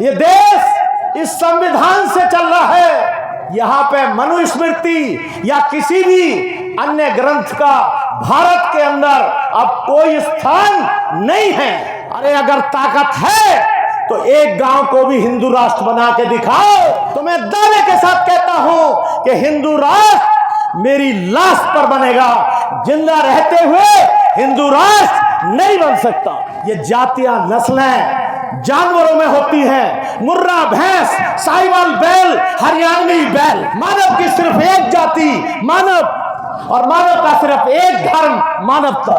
ये देश इस संविधान से चल रहा है। यहाँ पे मनुस्मृति या किसी भी अन्य ग्रंथ का भारत के अंदर अब कोई स्थान नहीं है। अरे अगर ताकत है तो एक गांव को भी हिंदू राष्ट्र बना के दिखाओ। तो मैं दावे के साथ कहता हूं कि हिंदू राष्ट्र मेरी लाश पर बनेगा, जिंदा रहते हुए हिंदू राष्ट्र नहीं बन सकता। ये जातियां नस्लें जानवरों में होती हैं, मुर्रा भैंस, साहिवाल बैल, हरियाणवी बैल। मानव की सिर्फ एक जाति मानव, और मानव का सिर्फ एक धर्म मानवता।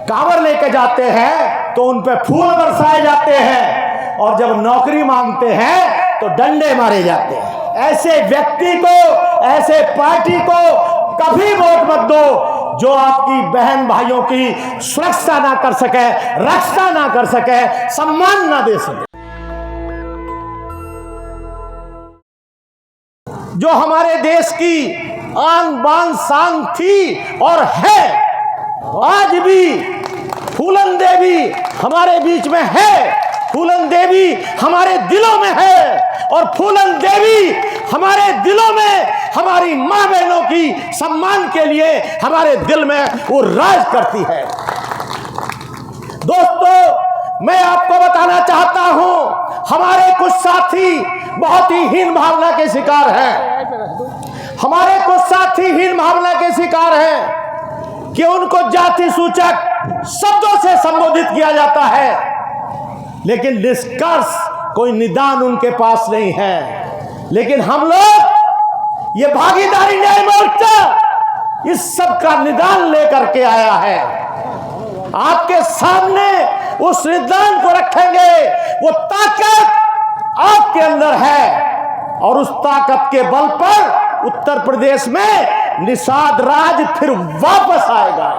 कांवर लेके जाते हैं तो उन पे फूल बरसाए जाते हैं, और जब नौकरी मांगते हैं तो डंडे मारे जाते हैं। ऐसे व्यक्ति को, ऐसे पार्टी को कभी वोट मत दो जो आपकी बहन भाइयों की सुरक्षा ना कर सके, रक्षा ना कर सके, सम्मान ना दे सके। जो हमारे देश की आन बान शान थी और है, आज भी फूलन देवी हमारे बीच में है, फूलन देवी हमारे दिलों में है, और फूलन देवी हमारे दिलों में हमारी माँ बहनों की सम्मान के लिए हमारे दिल में वो राज करती है। दोस्तों, मैं आपको बताना चाहता हूं, हमारे कुछ साथी बहुत ही हीन भावना के शिकार हैं। हमारे कुछ साथी हीन भावना के शिकार हैं कि उनको जाति सूचक शब्दों से संबोधित किया जाता है, लेकिन निष्कर्ष कोई निदान उनके पास नहीं है। लेकिन हम लोग ये भागीदारी न्याय मोर्चा इस सब का निदान लेकर के आया है। आपके सामने उस निदान को रखेंगे। वो ताकत आपके अंदर है, और उस ताकत के बल पर उत्तर प्रदेश में निषाद राज फिर वापस आएगा।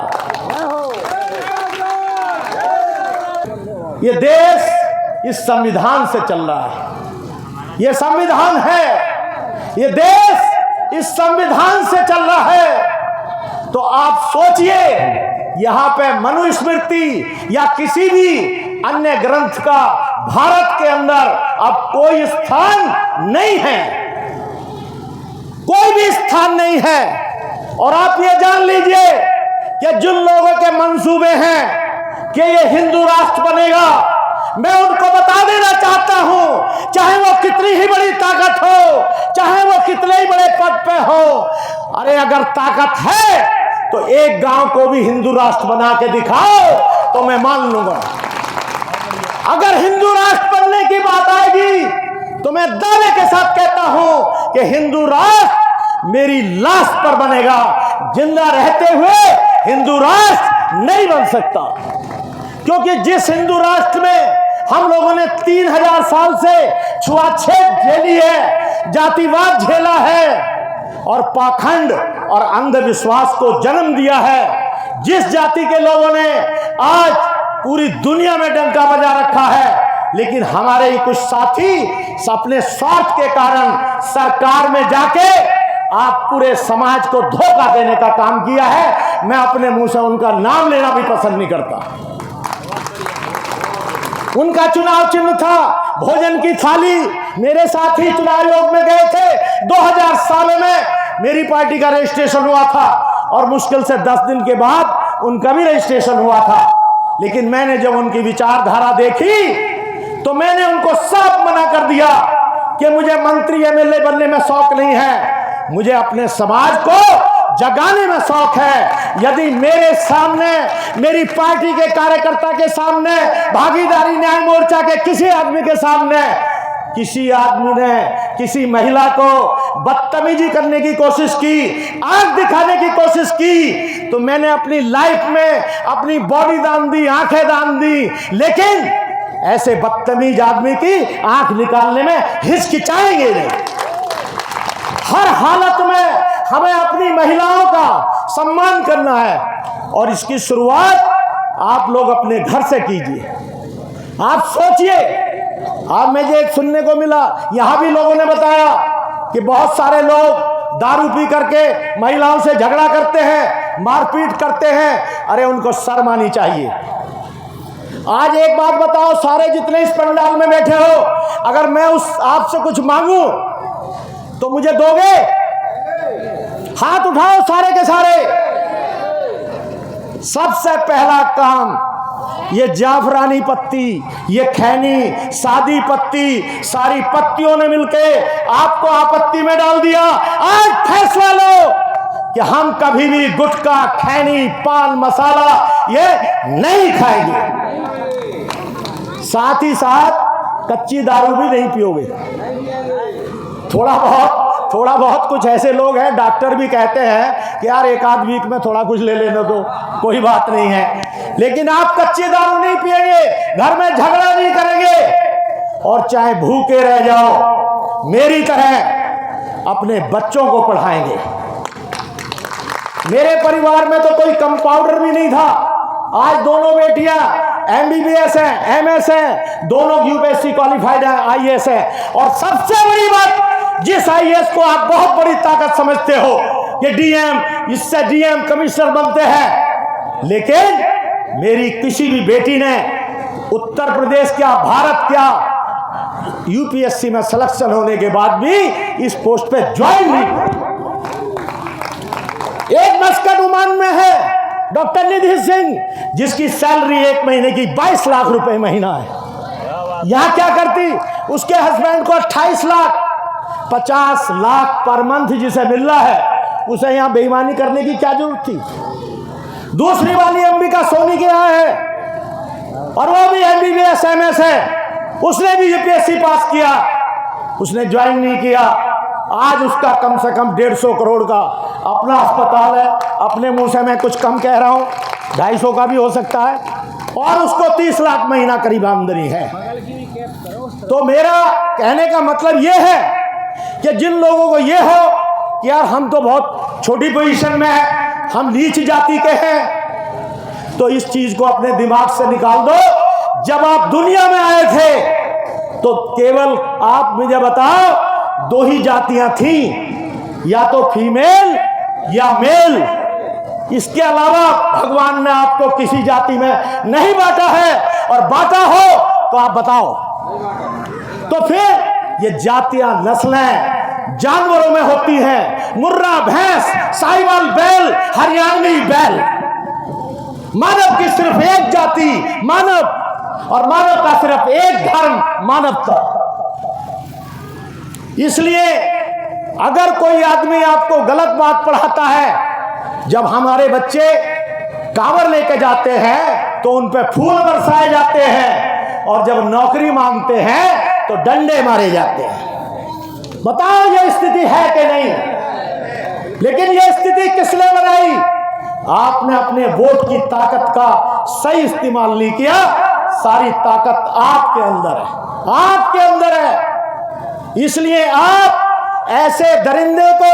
ये देश इस संविधान से चल रहा है। ये संविधान है, ये देश इस संविधान से चल रहा है। तो आप सोचिए, यहाँ पे मनुस्मृति या किसी भी अन्य ग्रंथ का भारत के अंदर अब कोई स्थान नहीं है, कोई भी स्थान नहीं है। और आप ये जान लीजिए कि जिन लोगों के मंसूबे हैं कि ये हिंदू राष्ट्र बनेगा, मैं उनको बता देना चाहता हूं, चाहे वो कितनी ही बड़ी ताकत हो, चाहे वो कितने ही बड़े पद पे हो, अरे अगर ताकत है तो एक गांव को भी हिंदू राष्ट्र बना के दिखाओ तो मैं मान लूंगा। अगर हिंदू राष्ट्र बनने की बात आएगी तो मैं दावे के साथ कहता हूं कि हिंदू राष्ट्र मेरी लाश पर बनेगा, जिंदा रहते हुए हिंदू राष्ट्र नहीं बन सकता। क्योंकि जिस हिंदू राष्ट्र में हम लोगों ने 3000 साल से छुआछूत झेली है, जातिवाद झेला है, और पाखंड और अंधविश्वास को जन्म दिया है, जिस जाति के लोगों ने आज पूरी दुनिया में डंका बजा रखा है, लेकिन हमारे ही कुछ साथी अपने स्वार्थ के कारण सरकार में जाके आप पूरे समाज को धोखा देने का काम किया है। मैं अपने मुंह से उनका नाम लेना भी पसंद नहीं करता। उनका चुनाव चिन्ह था भोजन की थाली। मेरे साथी चुनाव आयोग में गए थे, 2007 में मेरी पार्टी का रजिस्ट्रेशन हुआ था, और मुश्किल से 10 दिन के बाद उनका भी रजिस्ट्रेशन हुआ था। लेकिन मैंने जब उनकी विचारधारा देखी तो मैंने उनको साफ मना कर दिया कि मुझे मंत्री एमएलए बनने में शौक नहीं है, मुझे अपने समाज को जगाने में शौक है। यदि मेरे सामने, मेरी पार्टी के कार्यकर्ता के सामने, भागीदारी न्याय मोर्चा के किसी आदमी के सामने किसी आदमी ने किसी महिला को बदतमीजी करने की कोशिश की, आंख दिखाने की कोशिश की, तो मैंने अपनी लाइफ में अपनी बॉडी दान दी, आंखें दान दी, लेकिन ऐसे बदतमीज आदमी की आंख निकालने में हिचकिचाएंगे नहीं। हर हालत में हमें अपनी महिलाओं का सम्मान करना है, और इसकी शुरुआत आप लोग अपने घर से कीजिए। आप सोचिए, आज मुझे एक सुनने को मिला, यहां भी लोगों ने बताया कि बहुत सारे लोग दारू पी करके महिलाओं से झगड़ा करते हैं, मारपीट करते हैं। अरे उनको शर्म आनी चाहिए। आज एक बात बताओ, सारे जितने इस पंडाल में बैठे हो, अगर मैं आपसे कुछ मांगू तो मुझे दोगे? हाथ उठाओ सारे के सारे। सबसे पहला काम, ये जाफरानी पत्ती, ये खैनी, सादी पत्ती, सारी पत्तियों ने मिलके आपको आपत्ति में डाल दिया। आज फैसला लो कि हम कभी भी गुटखा, खैनी, पान मसाला ये नहीं खाएंगे। साथ ही साथ कच्ची दारू भी नहीं पियोगे। थोड़ा बहुत कुछ ऐसे लोग हैं, डॉक्टर भी कहते हैं कि यार एक आध वीक में थोड़ा कुछ ले लेने दो, कोई बात नहीं है, लेकिन आप कच्ची दारू नहीं पिएंगे, घर में झगड़ा नहीं करेंगे, और चाहे भूखे रह जाओ मेरी तरह अपने बच्चों को पढ़ाएंगे। मेरे परिवार में तो कोई कंपाउंडर भी नहीं था, आज दोनों बेटियां MBBS हैं, MS हैं, दोनों यूपीएससी क्वालिफाइड हैं, IAS है। और सबसे बड़ी बात, जिस IAS को आप बहुत बड़ी ताकत समझते हो कि DM, इससे DM कमिश्नर बनते हैं, लेकिन मेरी किसी भी बेटी ने उत्तर प्रदेश क्या, भारत क्या, यूपीएससी में सिलेक्शन होने के बाद भी इस पोस्ट पे ज्वाइन नहीं किया। एक मस्कट ओमान में है डॉक्टर निधि सिंह, जिसकी सैलरी एक महीने की 22 लाख रुपए महीना है। यहां क्या करती? उसके हस्बैंड को 28 लाख, 50 लाख पर मंथ जिसे मिल रहा है, उसे यहां बेईमानी करने की क्या जरूरत थी? दूसरी वाली अंबिका सोनी के यहाँ है, और वो भी MBBS MS है, उसने भी यूपीएससी पास किया, उसने ज्वाइन नहीं किया। आज उसका कम से कम 150 करोड़ का अपना अस्पताल है। अपने मुंह से मैं कुछ कम कह रहा हूं, 250 का भी हो सकता है, और उसको 30 लाख महीना करीब आमदनी है। तो मेरा कहने का मतलब यह है कि जिन लोगों को यह हो कि यार हम तो बहुत छोटी पोजीशन में हैं, हम नीच जाति के हैं, तो इस चीज को अपने दिमाग से निकाल दो। जब आप दुनिया में आए थे तो केवल आप मुझे बताओ, 2 ही जातियां थी, या तो फीमेल या मेल। इसके अलावा भगवान ने आपको किसी जाति में नहीं बांटा है, और बांटा हो तो आप बताओ। तो फिर ये जातियां, नस्लें जानवरों में होती हैं, मुर्रा भैंस, साहिवाल बैल, हरियाणवी बैल। मानव की सिर्फ एक जाति मानव, और मानव का सिर्फ एक धर्म मानवता। इसलिए अगर कोई आदमी आपको गलत बात पढ़ाता है, जब हमारे बच्चे कांवर लेके जाते हैं तो उन पे फूल बरसाए जाते हैं, और जब नौकरी मांगते हैं तो डंडे मारे जाते हैं। बताओ ये स्थिति है कि नहीं? लेकिन ये स्थिति किसने बनाई? आपने अपने वोट की ताकत का सही इस्तेमाल नहीं किया। सारी ताकत आपके अंदर है, आपके अंदर है। इसलिए आप ऐसे दरिंदे को,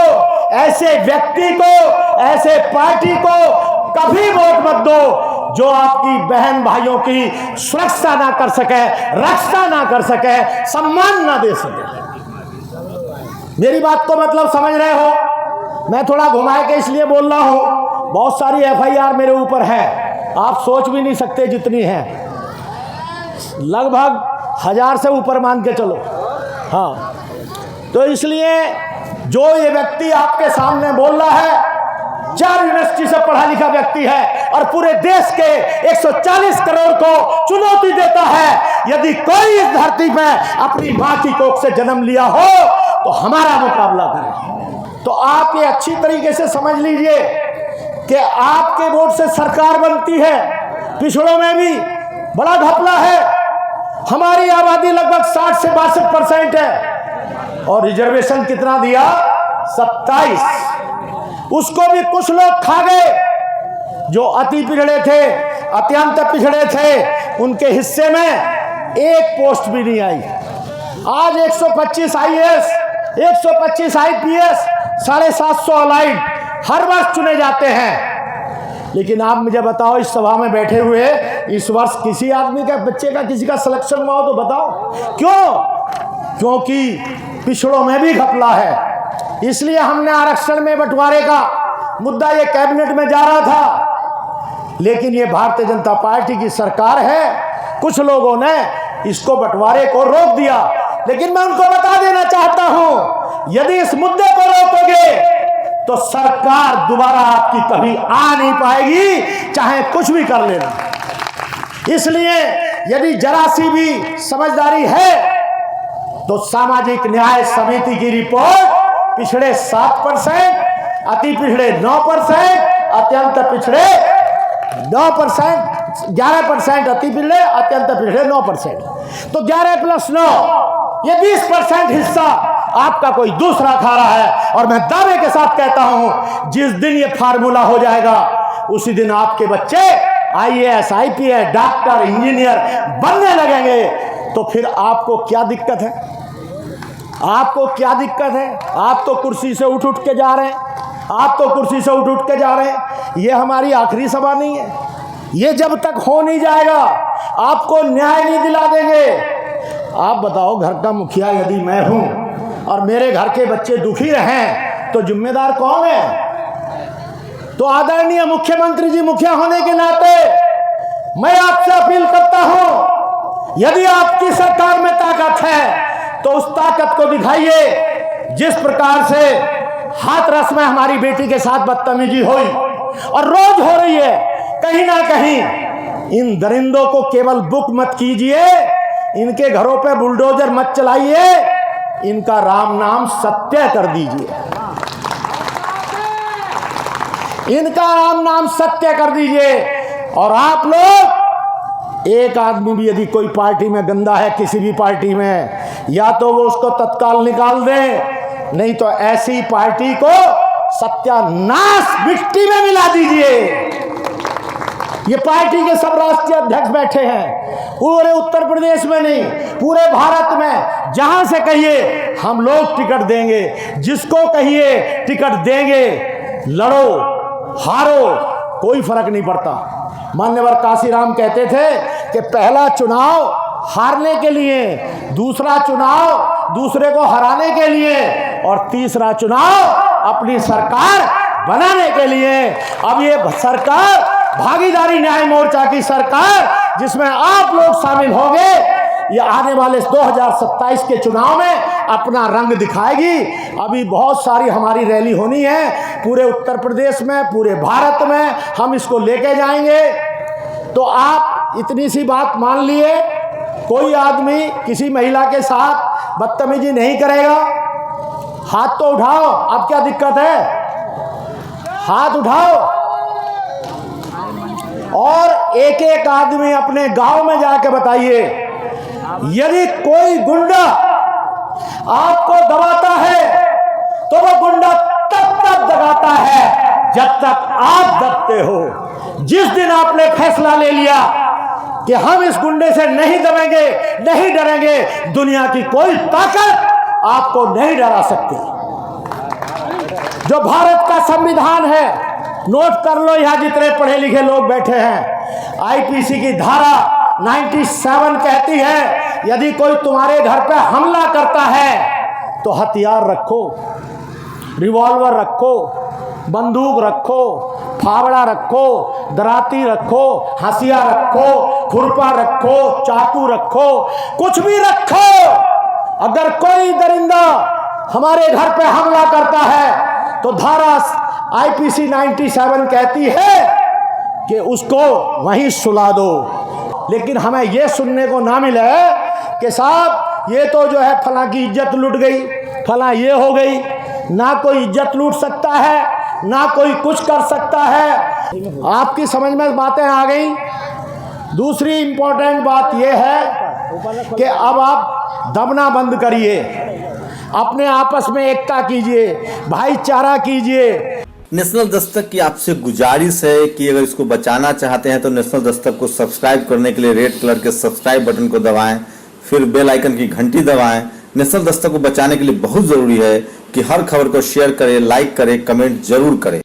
ऐसे व्यक्ति को, ऐसे पार्टी को कभी वोट मत दो जो आपकी बहन भाइयों की सुरक्षा ना कर सके, रक्षा ना कर सके, सम्मान ना दे सके। मेरी बात को मतलब समझ रहे हो? मैं थोड़ा घुमा के इसलिए बोल रहा हूं, बहुत सारी FIR मेरे ऊपर है, आप सोच भी नहीं सकते जितनी है, लगभग 1000 से ऊपर मान के चलो। हाँ, तो इसलिए जो ये व्यक्ति आपके सामने बोल रहा है, 4 यूनिवर्सिटी से पढ़ा लिखा व्यक्ति है, और पूरे देश के 140 करोड़ को चुनौती देता है। यदि कोई इस धरती में अपनी मां की कोख से जन्म लिया हो तो हमारा मुकाबला करे। तो आप ये अच्छी तरीके से समझ लीजिए कि आपके वोट से सरकार बनती है। पिछड़ों में भी बड़ा घपला है। हमारी आबादी लगभग 60 से 62% है, और रिजर्वेशन कितना दिया? 27। उसको भी कुछ लोग खा गए। जो अति पिछड़े थे, अत्यंत पिछड़े थे, उनके हिस्से में एक पोस्ट भी नहीं आई। आज 125 IAS, 125 IPS, 750 अलाइड हर वर्ष चुने जाते हैं। लेकिन आप मुझे बताओ, इस सभा में बैठे हुए इस वर्ष किसी आदमी का, बच्चे का, किसी का सिलेक्शन हुआ हो तो बताओ क्यों? क्योंकि पिछड़ों में भी घपला है। इसलिए हमने आरक्षण में बंटवारे का मुद्दा ये कैबिनेट में जा रहा था, लेकिन ये भारतीय जनता पार्टी की सरकार है, कुछ लोगों ने इसको बंटवारे को रोक दिया, लेकिन मैं उनको बता देना चाहता हूं, यदि इस मुद्दे को रोकोगे तो सरकार दोबारा आपकी कभी आ नहीं पाएगी, चाहे कुछ भी कर लेना। इसलिए यदि जरा सी भी समझदारी है तो सामाजिक न्याय समिति की रिपोर्ट पिछड़े 7%, अति पिछड़े 9%, अत्यंत पिछड़े 9%, 11% अति पिछड़े, अत्यंत पिछड़े 9%, तो 11 + 9 ये 20% हिस्सा आपका कोई दूसरा खा रहा है। और मैं दावे के साथ कहता हूं, जिस दिन ये फार्मूला हो जाएगा उसी दिन आपके बच्चे IAS, IPS, डॉक्टर, इंजीनियर बनने लगेंगे। तो फिर आपको क्या दिक्कत है? आपको क्या दिक्कत है? आप तो कुर्सी से उठ के जा रहे हैं, आप तो कुर्सी से उठ के जा रहे हैं। ये हमारी आखिरी सभा नहीं है, ये जब तक हो नहीं जाएगा आपको न्याय नहीं दिला देंगे। आप बताओ, घर का मुखिया यदि मैं हूं और मेरे घर के बच्चे दुखी रहें तो जिम्मेदार कौन है? तो आदरणीय मुख्यमंत्री जी, मुखिया होने के नाते मैं आपसे अपील करता हूं, यदि आपकी सरकार में ताकत है तो उस ताकत को दिखाइए। जिस प्रकार से हाथरस में हमारी बेटी के साथ बदतमीजी हुई और रोज हो रही है, कहीं ना कहीं इन दरिंदों को केवल बुक मत कीजिए, इनके घरों पे बुलडोजर मत चलाइए, इनका राम नाम सत्य कर दीजिए, इनका राम नाम सत्य कर दीजिए। और आप लोग, एक आदमी भी यदि कोई पार्टी में गंदा है, किसी भी पार्टी में, या तो वो उसको तत्काल निकाल दें, नहीं तो ऐसी पार्टी को सत्यानाश मिट्टी में मिला दीजिए। ये पार्टी के सब राष्ट्रीय अध्यक्ष बैठे हैं, पूरे उत्तर प्रदेश में नहीं, पूरे भारत में, जहां से कहिए हम लोग टिकट देंगे, जिसको कहिए टिकट देंगे, लड़ो हारो कोई फर्क नहीं पड़ता। मान्यवर काशीराम कहते थे कि पहला चुनाव हारने के लिए, दूसरा चुनाव दूसरे को हराने के लिए, और तीसरा चुनाव अपनी सरकार बनाने के लिए। अब ये सरकार भागीदारी न्याय मोर्चा की सरकार, जिसमें आप लोग शामिल होंगे, ये आने वाले 2027 के चुनाव में अपना रंग दिखाएगी। अभी बहुत सारी हमारी रैली होनी है पूरे उत्तर प्रदेश में, पूरे भारत में, हम इसको लेके जाएंगे। तो आप इतनी सी बात मान लिए, कोई आदमी किसी महिला के साथ बदतमीजी नहीं करेगा। हाथ तो उठाओ, अब क्या दिक्कत है? हाथ उठाओ। और एक एक आदमी अपने गांव में जाके बताइए, यदि कोई गुंडा आपको दबाता है तो वो गुंडा तब तक दबाता है जब तक आप दबते हो। जिस दिन आपने फैसला ले लिया कि हम इस गुंडे से नहीं दबेंगे, नहीं डरेंगे, दुनिया की कोई ताकत आपको नहीं डरा सकती। जो भारत का संविधान है, नोट कर लो, यहां जितने पढ़े लिखे लोग बैठे हैं, IPC की धारा 97 कहती है, यदि कोई तुम्हारे घर पे हमला करता है तो हथियार रखो, रिवॉल्वर रखो, बंदूक रखो, फावड़ा रखो, दराती रखो, हंसिया रखो, खुरपा रखो, चाकू रखो, कुछ भी रखो। अगर कोई दरिंदा हमारे घर पे हमला करता है तो धारा IPC 97 कहती है कि उसको वहीं सुला दो। लेकिन हमें यह सुनने को ना मिले कि साहब ये तो जो है फलां की इज्जत लूट गई, फलां ये हो गई। ना कोई इज्जत लूट सकता है, ना कोई कुछ कर सकता है। आपकी समझ में बातें आ गई। दूसरी इंपॉर्टेंट बात यह है कि अब आप दबना बंद करिए, अपने आपस में एकता कीजिए, भाईचारा कीजिए। नेशनल दस्तक की आपसे गुजारिश है कि अगर इसको बचाना चाहते हैं तो नेशनल दस्तक को सब्सक्राइब करने के लिए रेड कलर के सब्सक्राइब बटन को दबाएं, फिर बेल आइकन की घंटी दबाएं। नेशनल दस्तक को बचाने के लिए बहुत जरूरी है कि हर खबर को शेयर करें, लाइक करें, कमेंट जरूर करें।